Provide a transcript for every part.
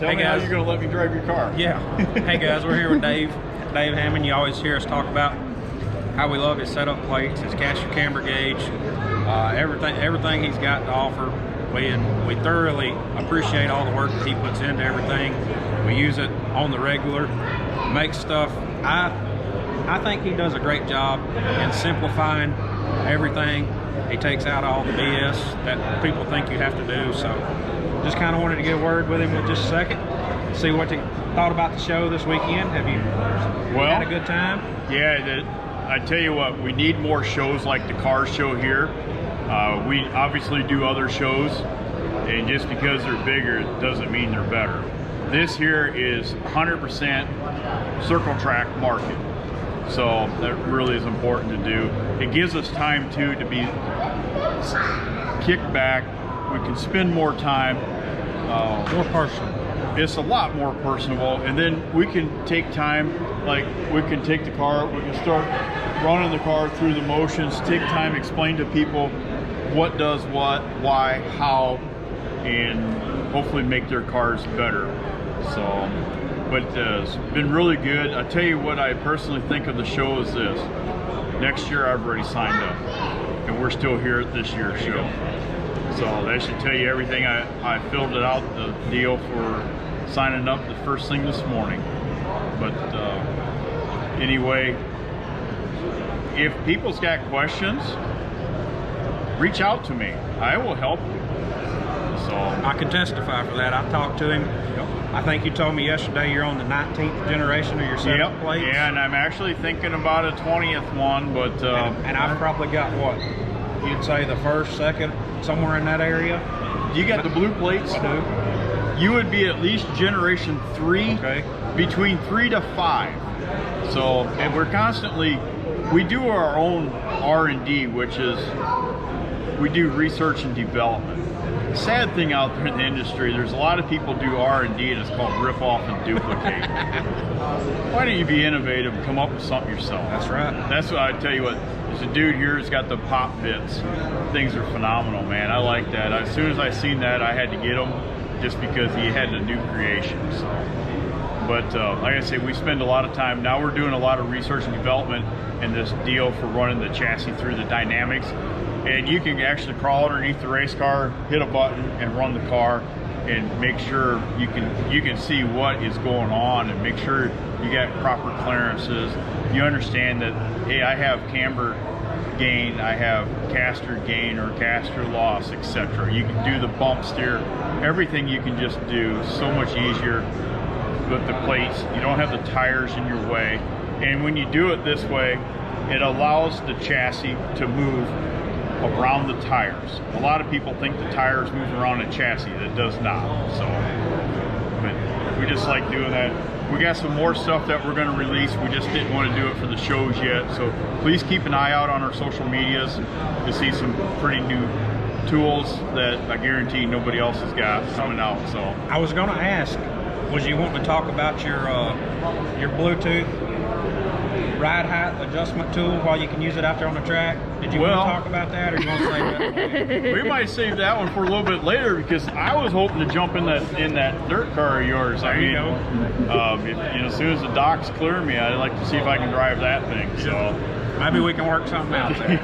Tell me how you're going to let me drive your car. Yeah. Hey guys, we're here with Dave Hammond. You always hear us talk about how we love his setup plates, his caster camber gauge, everything he's got to offer. We thoroughly appreciate all the work that he puts into everything. We use it on the regular, make stuff. I think he does a great job in simplifying everything. He takes out all the BS that people think you have to do. So just kind of wanted to get a word with him in just a second, see what he thought about the show this weekend. Have you had a good time? Yeah, I tell you what, we need more shows like the car show here. We obviously do other shows, and just because they're bigger doesn't mean they're better. This here is 100% circle track market, so that really is important to do. It gives us time too to be kicked back. We can spend more time. More personal. It's a lot more personable, and then we can take time, like we can take the car, we can start running the car through the motions, take time, explain to people what does what, why, how, and hopefully make their cars better. So, but it's been really good. I tell you what I personally think of the show is this. Next year I've already signed up, and we're still here at this year's show. So that should tell you everything. I filled it out, the deal for signing up the first thing this morning. But anyway, if people's got questions, reach out to me. I will help you. So I can testify for that. I talked to him. I think you told me yesterday you're on the 19th generation of your setup plates. Yeah, and I'm actually thinking about a 20th one, but and I've probably got what you'd say the first, second, somewhere in that area. You got the blue plates? I do. You would be at least generation 3, between 3 to 5. So, and we're constantly, we do our own R&D, which is, we do research and development. Sad thing out there in the industry, there's a lot of people do R&D and it's called rip off and duplicate. Why don't you be innovative and come up with something yourself? That's right. That's what I tell you what, there's a dude here who's got the pop bits. Things are phenomenal, man. I like that. As soon as I seen that, I had to get them just because he had a new creation. So, but like I say, we spend a lot of time, now we're doing a lot of research and development in this deal for running the chassis through the dynamics. And you can actually crawl underneath the race car, hit a button, and run the car, and make sure you can see what is going on, and make sure you got proper clearances. You understand that, hey, I have camber gain, I have caster gain or caster loss, etc. You can do the bump steer, everything you can just do so much easier with the plates. You don't have the tires in your way, and when you do it this way, it allows the chassis to move around the tires. A lot of people think the tires move around a chassis. That does not. So, but we just like doing that. We got some more stuff that we're going to release. We just didn't want to do it for the shows yet. So please keep an eye out on our social medias to see some pretty new tools that I guarantee nobody else has got coming out. So I was going to ask, was you wanting to talk about your Bluetooth ride height adjustment tool while you can use it out there on the track? Did you want to talk about that, or you want to save that? We might save that one for a little bit later, because I was hoping to jump in that dirt car of yours. There you go. As soon as the docks clear me, I'd like to see if I can drive that thing. So maybe we can work something out there.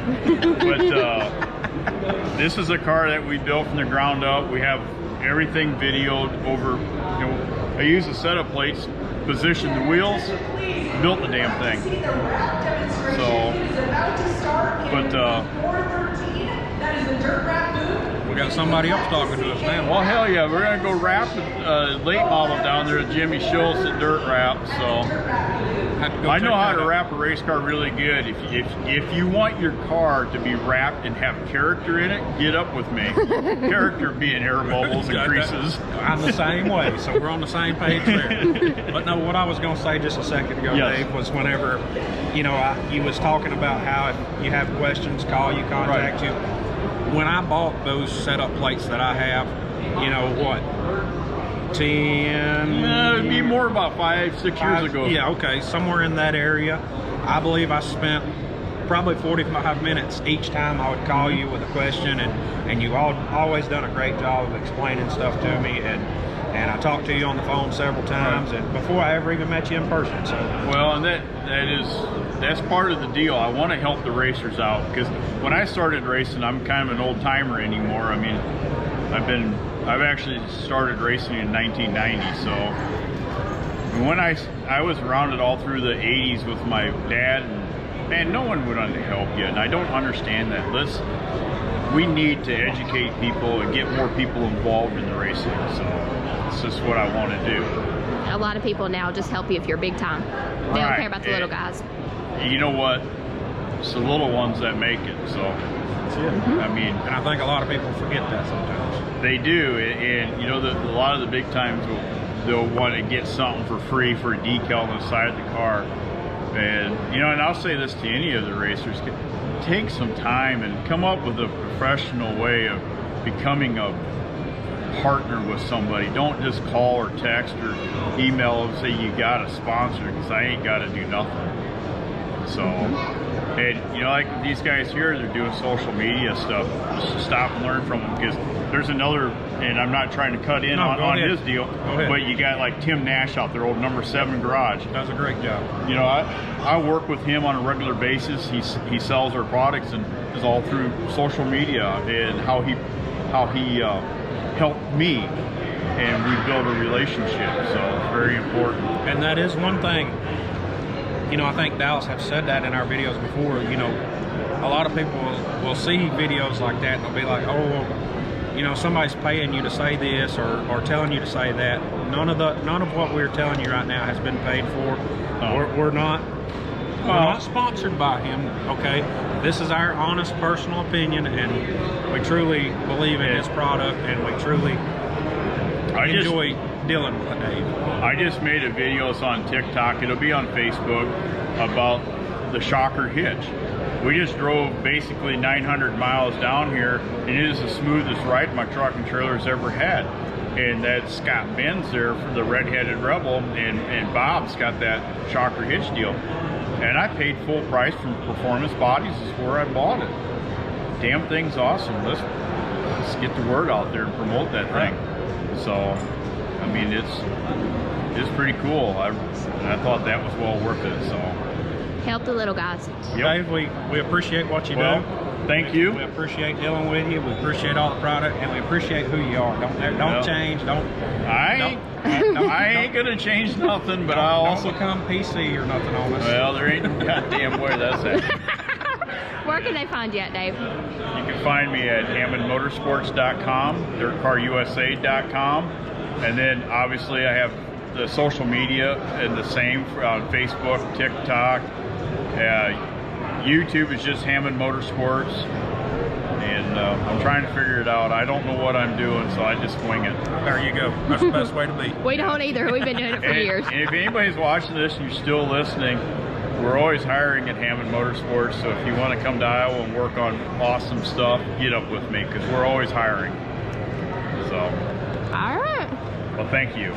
But this is a car that we built from the ground up. We have everything videoed over. I use the setup plates, positioned the wheels, built the damn thing. So, but we got somebody else talking to us now. Well, hell yeah, we're gonna go wrap the late model down there at Jimmy Schultz at Dirt Wrap. So I know how to wrap a race car really good. If you want your car to be wrapped and have character in it, get up with me. Character being air bubbles and creases. I'm the same way, so we're on the same page there. But no, what I was going to say just a second ago, Dave, was whenever, you was talking about how if you have questions, call you, contact you. When I bought those setup plates that I have, 10... it'd be more about 5-6 years ago. Yeah, okay, somewhere in that area. I believe I spent probably 45 minutes each time I would call you with a question, and you've always done a great job of explaining stuff to me, and and I talked to you on the phone several times, and before I ever even met you in person. So well, and that's part of the deal. I want to help the racers out, because when I started racing, I'm kind of an old timer anymore. I mean, I've actually started racing in 1990, so when I was around it all through the 80s with my dad, and man, no one would help you, and I don't understand that. We need to educate people and get more people involved in the racing, so it's just what I want to do. A lot of people now just help you if you're big time. They don't care about the little guys. You know what? It's the little ones that make it, so. I mean, and I think a lot of people forget that sometimes. They do, and you know, a lot of the big times they'll want to get something for free for a decal on the side of the car. And you know, and I'll say this to any of the racers: take some time and come up with a professional way of becoming a partner with somebody. Don't just call or text or email and say you got a sponsor, because I ain't got to do nothing. So, and you know, like these guys here, they're doing social media stuff. Just stop and learn from them, because there's another, and I'm not trying to cut in on his deal, but you got like Tim Nash out there, old number 7 garage. Does a great job. You know, I work with him on a regular basis. He sells our products, and is all through social media, and how he helped me, and we built a relationship. So it's very important. And that is one thing. You know, I think Dallas have said that in our videos before. You know, a lot of people will see videos like that and they'll be like, oh, well, you know, somebody's paying you to say this or telling you to say that. None of what we're telling you right now has been paid for. We're not sponsored by him, okay? This is our honest personal opinion, and we truly believe in his product, and we truly enjoy dealing with Dave. I just made a video, it's on TikTok, it'll be on Facebook, about the shocker hitch. We just drove basically 900 miles down here, and it is the smoothest ride my truck and trailer's ever had. And that's Scott Benz there for the Red-Headed Rebel, and Bob's got that shocker hitch deal. And I paid full price from Performance Bodies, is where I bought it. Damn thing's awesome. Let's get the word out there and promote that thing. So, I mean, it's pretty cool. I thought that was well worth it. So help the little guys. Dave, we appreciate what you do. Thank you. We appreciate dealing with you. We appreciate all the product, and we appreciate who you are. Don't change. I ain't gonna change nothing, but I'll also become PC or nothing on us. Well, there ain't goddamn where that's at. Where can they find you at, Dave? You can find me at HammondMotorsports.com, DirtCarUSA.com, and then obviously I have the social media and the same on Facebook, TikTok, YouTube is just Hammond Motorsports, and I'm trying to figure it out. I don't know what I'm doing, so I just wing it. There you go. That's the best way to be. We don't either. We've been doing it for years. And if anybody's watching this and you're still listening, we're always hiring at Hammond Motorsports, so if you want to come to Iowa and work on awesome stuff, get up with me, because we're always hiring. So. All right. Well, thank you.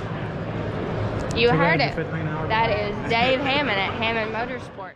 You heard it. That is Dave Hammond at Hammond Motorsports.